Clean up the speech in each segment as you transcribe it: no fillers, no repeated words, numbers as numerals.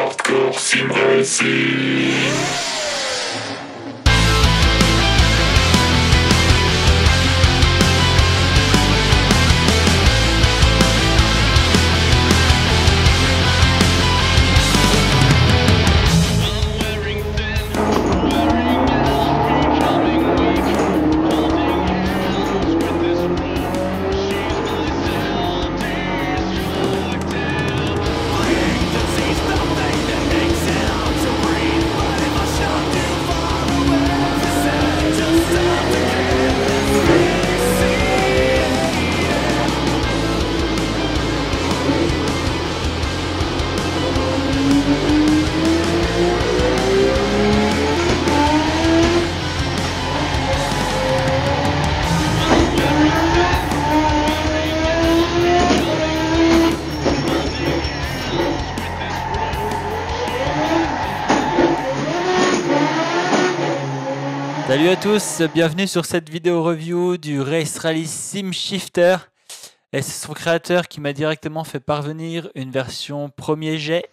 Hardcore Sim Racing. Salut à tous, bienvenue sur cette vidéo review du Race Rally Sim Shifter. Et c'est son créateur qui m'a directement fait parvenir une version premier jet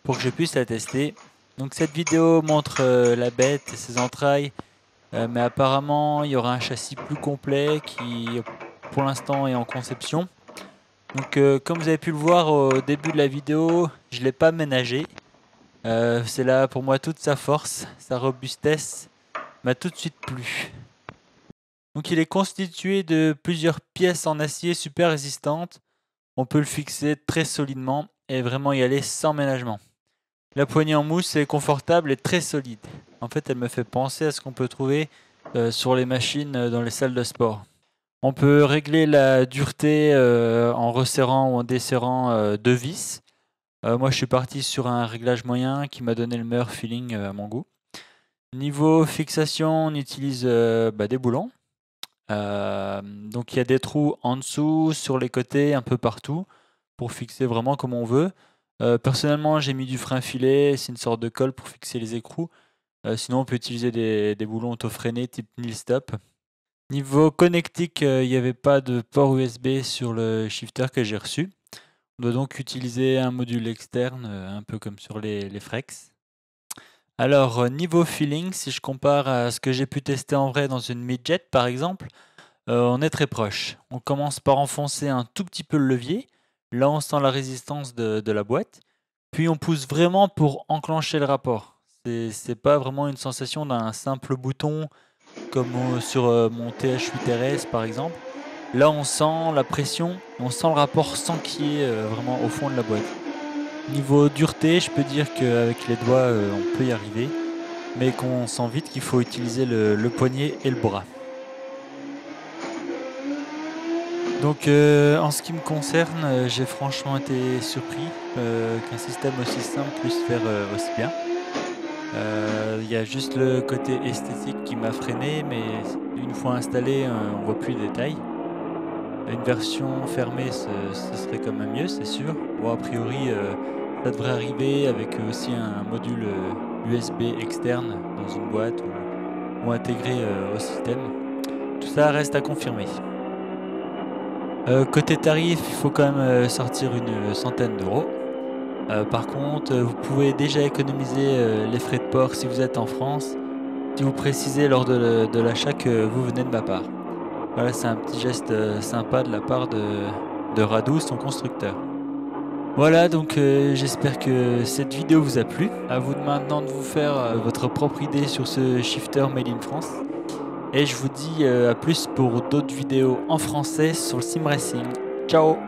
pour que je puisse la tester. Donc cette vidéo montre la bête et ses entrailles, mais apparemment il y aura un châssis plus complet qui pour l'instant est en conception. Donc comme vous avez pu le voir au début de la vidéo, je ne l'ai pas ménagé. C'est là pour moi toute sa force, sa robustesse m'a tout de suite plu. Donc il est constitué de plusieurs pièces en acier super résistantes. On peut le fixer très solidement et vraiment y aller sans ménagement. La poignée en mousse est confortable et très solide. En fait, elle me fait penser à ce qu'on peut trouver sur les machines dans les salles de sport. On peut régler la dureté en resserrant ou en desserrant deux vis. Moi, je suis parti sur un réglage moyen qui m'a donné le meilleur feeling à mon goût. Niveau fixation, on utilise des boulons. Donc il y a des trous en dessous, sur les côtés, un peu partout, pour fixer vraiment comme on veut. Personnellement, j'ai mis du frein filet, c'est une sorte de colle pour fixer les écrous. Sinon, on peut utiliser des boulons auto-freinés type nil stop. Niveau connectique, il n'y avait pas de port USB sur le shifter que j'ai reçu. On doit donc utiliser un module externe, un peu comme sur les Frex. Alors, niveau feeling, si je compare à ce que j'ai pu tester en vrai dans une mid-jet par exemple, on est très proche. On commence par enfoncer un tout petit peu le levier, là on sent la résistance de la boîte, puis on pousse vraiment pour enclencher le rapport. C'est pas vraiment une sensation d'un simple bouton comme sur mon TH8 RS par exemple. Là on sent la pression, on sent le rapport s'enquiller vraiment au fond de la boîte. Niveau dureté, je peux dire qu'avec les doigts, on peut y arriver, mais qu'on sent vite qu'il faut utiliser le poignet et le bras. Donc en ce qui me concerne, j'ai franchement été surpris qu'un système aussi simple puisse faire aussi bien. Il y a juste le côté esthétique qui m'a freiné, mais une fois installé, on voit plus les détails. Une version fermée, ce serait quand même mieux, c'est sûr. Bon, a priori, ça devrait arriver avec aussi un module USB externe dans une boîte ou intégré au système. Tout ça reste à confirmer. Côté tarif, il faut quand même sortir une centaine d'euros. Par contre, vous pouvez déjà économiser les frais de port si vous êtes en France, si vous précisez lors de l'achat que vous venez de ma part. Voilà, c'est un petit geste sympa de la part de Radu, son constructeur. Voilà, donc j'espère que cette vidéo vous a plu. À vous de maintenant de vous faire votre propre idée sur ce shifter made in France. Et je vous dis à plus pour d'autres vidéos en français sur le Sim Racing. Ciao!